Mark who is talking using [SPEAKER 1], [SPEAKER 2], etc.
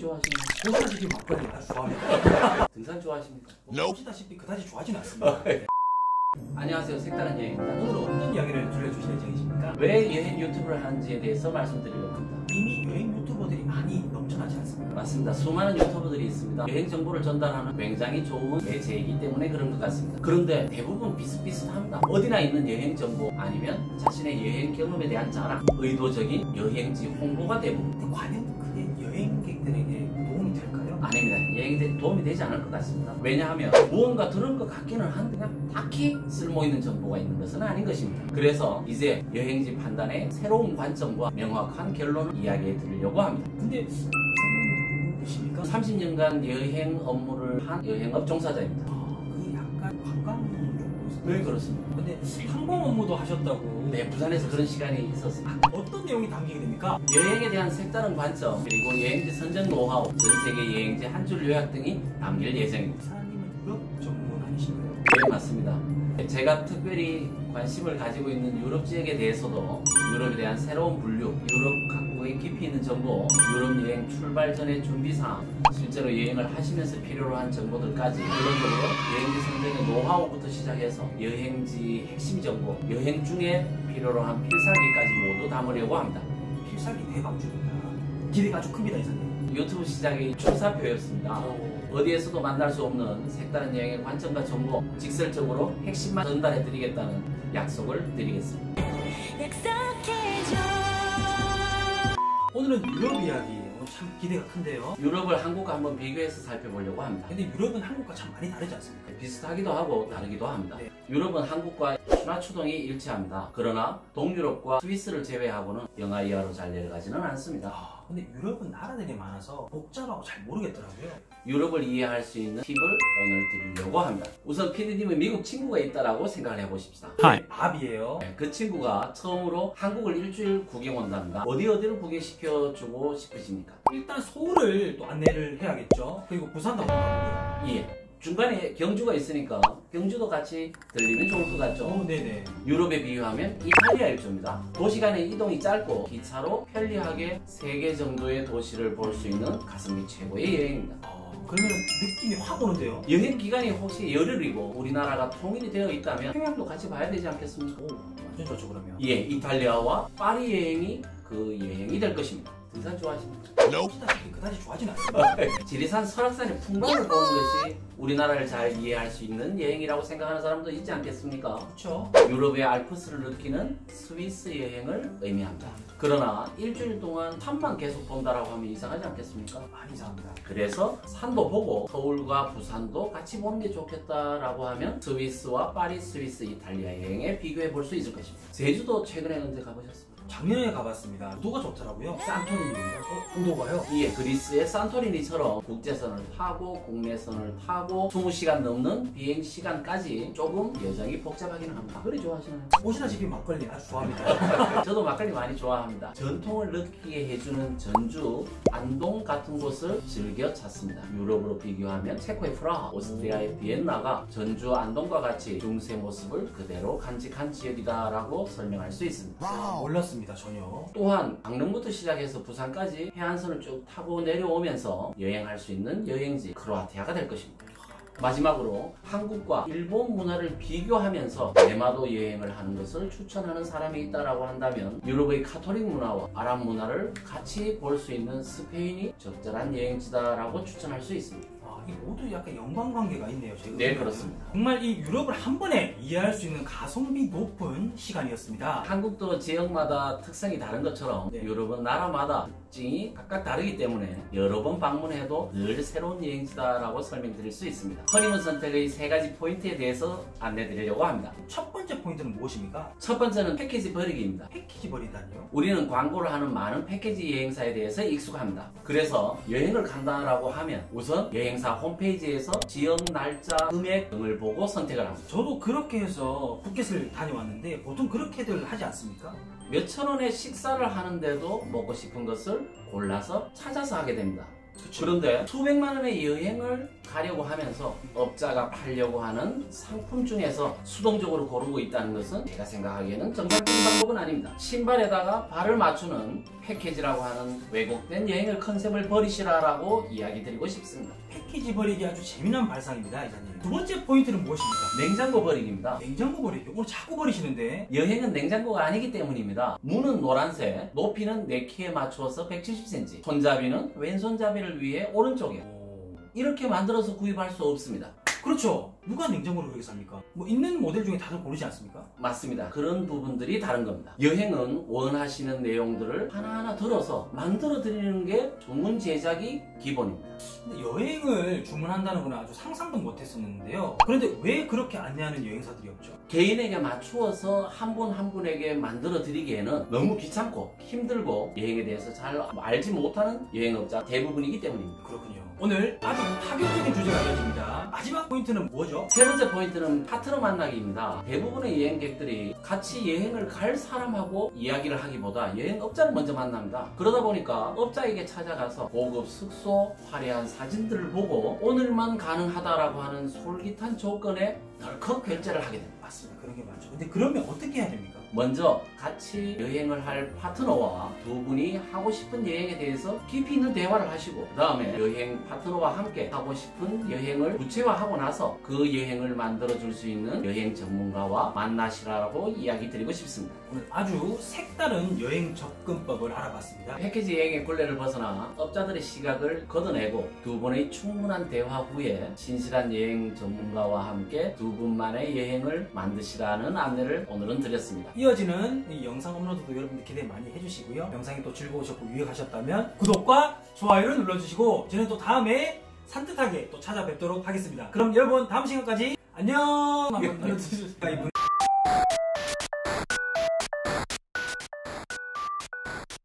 [SPEAKER 1] 좋아하시나요?
[SPEAKER 2] 보시다시피 막걸리 아주 좋아합니다.
[SPEAKER 1] 등산 좋아하십니까?
[SPEAKER 2] 보시다시피 그다지 좋아하지는 않습니다.
[SPEAKER 1] 안녕하세요. 색다른 여행입니다.
[SPEAKER 2] 오늘은 어떤 이야기를 들려주실 예정이십니까?
[SPEAKER 1] 왜 여행 유튜브를 하는지에 대해서 말씀드리려고 합니다.
[SPEAKER 2] 이미 여행 유튜버들이 많이 넘쳐나지 않습니까?
[SPEAKER 1] 맞습니다. 수많은 유튜버들이 있습니다. 여행 정보를 전달하는 굉장히 좋은 매체이기 때문에 그런 것 같습니다. 그런데 대부분 비슷비슷합니다. 어디나 있는 여행 정보 아니면 자신의 여행 경험에 대한 자랑, 의도적인 여행지 홍보가 대부분.
[SPEAKER 2] 근데 과연 그게 여행객들에게 도움이 될까요?
[SPEAKER 1] 아닙니다. 여행에 도움이 되지 않을 것 같습니다. 왜냐하면 무언가 들은 것 같기는 한데 그냥 딱히 쓸모있는 정보가 있는 것은 아닌 것입니다. 그래서 이제 여행지 판단에 새로운 관점과 명확한 결론을 이야기해 드리려고 합니다.
[SPEAKER 2] 근데 선생님 누구십니까?
[SPEAKER 1] 30년간 여행 업무를 한 여행업 종사자입니다.
[SPEAKER 2] 그 약간 관광 쪽으로
[SPEAKER 1] 네, 그렇습니다.
[SPEAKER 2] 근데 항공 업무도 하셨다고.
[SPEAKER 1] 네, 부산에서 그런 시간이 있었습니다.
[SPEAKER 2] 어떤 내용이 담기게 됩니까?
[SPEAKER 1] 여행에 대한 색다른 관점, 그리고 여행지 선정 노하우, 전 세계 여행지 한 줄 요약 등이 담길 예정입니다.
[SPEAKER 2] 사장님은 유럽 전문 아니신가요?
[SPEAKER 1] 네, 맞습니다. 제가 특별히 관심을 가지고 있는 유럽 지역에 대해서도 유럽에 대한 새로운 분류, 유럽 각국의 깊이 있는 정보, 유럽 여행 출발 전의 준비사항, 실제로 여행을 하시면서 필요로 한 정보들까지 기본적으로 여행지 선정의 노하우부터 시작해서 여행지 핵심 정보, 여행 중에 필요로 한 필살기까지 모두 담으려고 합니다.
[SPEAKER 2] 필살기 대박중입니다. 기대가 아주 큽니다, 이사님.
[SPEAKER 1] 유튜브 시작이 출사표였습니다. 어디에서도 만날 수 없는 색다른 여행의 관점과 정보, 직설적으로 핵심만 전달해드리겠다는 약속을 드리겠습니다.
[SPEAKER 2] 오늘은 유럽 이야기. 참 기대가 큰데요.
[SPEAKER 1] 유럽을 한국과 한번 비교해서 살펴보려고 합니다.
[SPEAKER 2] 근데 유럽은 한국과 참 많이 다르지 않습니까?
[SPEAKER 1] 비슷하기도 하고 다르기도 합니다.
[SPEAKER 2] 네.
[SPEAKER 1] 유럽은 한국과 신화초동이 일치합니다. 그러나 동유럽과 스위스를 제외하고는 영하 이하로 잘 내려가지는 않습니다.
[SPEAKER 2] 근데 유럽은 나라들이 많아서 복잡하고 잘 모르겠더라고요.
[SPEAKER 1] 유럽을 이해할 수 있는 팁을 오늘 드리려고 합니다. 우선 PD님은 미국 친구가 있다라고 생각을 해보십시다.
[SPEAKER 2] 밥이에요.
[SPEAKER 1] 그 친구가 처음으로 한국을 일주일 구경 온답니다. 어디를 구경시켜주고 싶으십니까?
[SPEAKER 2] 일단 서울을 또 안내를 해야겠죠. 그리고 부산도 한번 가보고요.
[SPEAKER 1] 예. 중간에 경주가 있으니까 경주도 같이 들리면 좋을 것 같죠?
[SPEAKER 2] 네네.
[SPEAKER 1] 유럽에 비유하면 이탈리아 일주입니다. 도시 간의 이동이 짧고 기차로 편리하게 3개 정도의 도시를 볼 수 있는 가성비 최고의 여행입니다.
[SPEAKER 2] 그러면 느낌이 확 오는데요.
[SPEAKER 1] 여행 기간이 혹시 열흘이고 우리나라가 통일이 되어 있다면 평양도 같이 봐야 되지 않겠습니까?
[SPEAKER 2] 완전 좋죠 그러면.
[SPEAKER 1] 예, 이탈리아와 파리 여행이 그 여행이 될 것입니다. 등산 좋아하십니까?
[SPEAKER 2] 보시다시피 그다지 좋아하지는 않습니다.
[SPEAKER 1] 지리산 설악산의 풍광을 보는 것이 우리나라를 잘 이해할 수 있는 여행이라고 생각하는 사람도 있지 않겠습니까?
[SPEAKER 2] 그렇죠.
[SPEAKER 1] 유럽의 알프스를 느끼는 스위스 여행을 의미합니다. 그러나 일주일 동안 산만 계속 본다라고 하면 이상하지 않겠습니까?
[SPEAKER 2] 많이 이상합니다.
[SPEAKER 1] 그래서 산도 보고 서울과 부산도 같이 보는 게 좋겠다라고 하면 스위스와 파리, 스위스, 이탈리아 여행에 비교해 볼 수 있을 것입니다. 제주도 최근에 언제 가보셨습니까?
[SPEAKER 2] 작년에 가봤습니다. 우도가 좋더라고요.
[SPEAKER 1] 산토리니입니다.
[SPEAKER 2] 우도가요?
[SPEAKER 1] 예, 그리스의 산토리니처럼 국제선을 타고 국내선을 타고 20시간 넘는 비행 시간까지 조금 여정이 복잡하기는 합니다. 막걸리 좋아하시나요?
[SPEAKER 2] 보시다시피 막걸리 아주 좋아합니다.
[SPEAKER 1] 저도 막걸리 많이 좋아합니다. 전통을 느끼게 해주는 전주, 안동 같은 곳을 즐겨 찾습니다. 유럽으로 비교하면 체코의 프라하, 오스트리아의 비엔나가 전주, 안동과 같이 중세 모습을 그대로 간직한 지역이다라고 설명할 수 있습니다.
[SPEAKER 2] 몰랐습니다. 전혀.
[SPEAKER 1] 또한 강릉부터 시작해서 부산까지 해안선을 쭉 타고 내려오면서 여행할 수 있는 여행지 크로아티아가 될 것입니다. 마지막으로 한국과 일본 문화를 비교하면서 대마도 여행을 하는 것을 추천하는 사람이 있다고 한다면 유럽의 카톨릭 문화와 아랍 문화를 같이 볼 수 있는 스페인이 적절한 여행지다라고 추천할 수 있습니다.
[SPEAKER 2] 이 모두 약간 연관관계가 있네요. 제가
[SPEAKER 1] 네, 그렇습니다.
[SPEAKER 2] 정말 이 유럽을 한 번에 이해할 수 있는 가성비 높은 시간이었습니다.
[SPEAKER 1] 한국도 지역마다 특성이 다른 것처럼
[SPEAKER 2] 네.
[SPEAKER 1] 유럽은 나라마다 특징이 각각 다르기 때문에 여러 번 방문해도 늘 새로운 여행지다라고 설명드릴 수 있습니다. 허니문 선택의 3가지 포인트에 대해서 안내드리려고 합니다.
[SPEAKER 2] 첫 번째 포인트는 무엇입니까?
[SPEAKER 1] 첫 번째는 패키지 버리기입니다.
[SPEAKER 2] 패키지 버리다니요?
[SPEAKER 1] 우리는 광고를 하는 많은 패키지 여행사에 대해서 익숙합니다. 그래서 여행을 간다라고 하면 우선 여행사 홈페이지에서 지역, 날짜, 금액 등을 보고 선택을 합니다.
[SPEAKER 2] 저도 그렇게 해서 푸켓을 다녀왔는데 보통 그렇게들 하지 않습니까?
[SPEAKER 1] 몇천 원의 식사를 하는데도 먹고 싶은 것을 골라서 찾아서 하게 됩니다. 그런데 수백만 원의 여행을 가려고 하면서 업자가 팔려고 하는 상품 중에서 수동적으로 고르고 있다는 것은 제가 생각하기에는 정상적인 방법은 아닙니다. 신발에다가 발을 맞추는 패키지라고 하는 왜곡된 여행을 컨셉을 버리시라라고 이야기 드리고 싶습니다.
[SPEAKER 2] 패키지 버리기 아주 재미난 발상입니다, 이사님. 두 번째 포인트는 무엇입니까?
[SPEAKER 1] 냉장고 버리기입니다.
[SPEAKER 2] 냉장고 버리기. 오늘 자꾸 버리시는데.
[SPEAKER 1] 여행은 냉장고가 아니기 때문입니다. 문은 노란색, 높이는 내 키에 맞추어서 170cm, 손잡이는 왼손잡이를 위해 오른쪽에 이렇게 만들어서 구입할 수 없습니다.
[SPEAKER 2] 그렇죠. 누가 냉장고를 그렇게 삽니까? 뭐 있는 모델 중에 다들 고르지 않습니까?
[SPEAKER 1] 맞습니다. 그런 부분들이 다른 겁니다. 여행은 원하시는 내용들을 하나하나 들어서 만들어 드리는 게 전문 제작이 기본입니다.
[SPEAKER 2] 근데 여행을 주문한다는 건 아주 상상도 못했었는데요. 그런데 왜 그렇게 안내하는 여행사들이 없죠?
[SPEAKER 1] 개인에게 맞추어서 한 분 한 분에게 만들어 드리기에는 너무 귀찮고 힘들고 여행에 대해서 잘 알지 못하는 여행업자 대부분이기 때문입니다.
[SPEAKER 2] 그렇군요. 오늘 아주 파격적인 주제가 알려집니다. 마지막 포인트는 뭐죠?
[SPEAKER 1] 세 번째 포인트는 파트너 만나기입니다. 대부분의 여행객들이 같이 여행을 갈 사람하고 이야기를 하기보다 여행업자를 먼저 만납니다. 그러다 보니까 업자에게 찾아가서 고급 숙소, 화려한 사진들을 보고 오늘만 가능하다라고 하는 솔깃한 조건에 덜컥 결제를 하게 됩니다.
[SPEAKER 2] 맞습니다. 그런 게 많죠. 근데 그러면 어떻게 해야 됩니까?
[SPEAKER 1] 먼저 같이 여행을 할 파트너와 두 분이 하고 싶은 여행에 대해서 깊이 있는 대화를 하시고 그 다음에 여행 파트너와 함께 하고 싶은 여행을 구체화하고 나서 그 여행을 만들어줄 수 있는 여행 전문가와 만나시라고 이야기 드리고 싶습니다.
[SPEAKER 2] 오늘 아주 색다른 여행 접근법을 알아봤습니다.
[SPEAKER 1] 패키지 여행의 굴레를 벗어나 업자들의 시각을 걷어내고 두 분의 충분한 대화 후에 진실한 여행 전문가와 함께 두 분만의 여행을 만드시라는 안내를 오늘은 드렸습니다.
[SPEAKER 2] 이어지는 이 영상 업로드도 여러분들 기대 많이 해주시고요. 영상이 또 즐거우셨고 유익하셨다면 구독과 좋아요를 눌러주시고 저는 또 다음에 산뜻하게 또 찾아뵙도록 하겠습니다. 그럼 여러분 다음 시간까지 안녕! 한번 눌러주세요.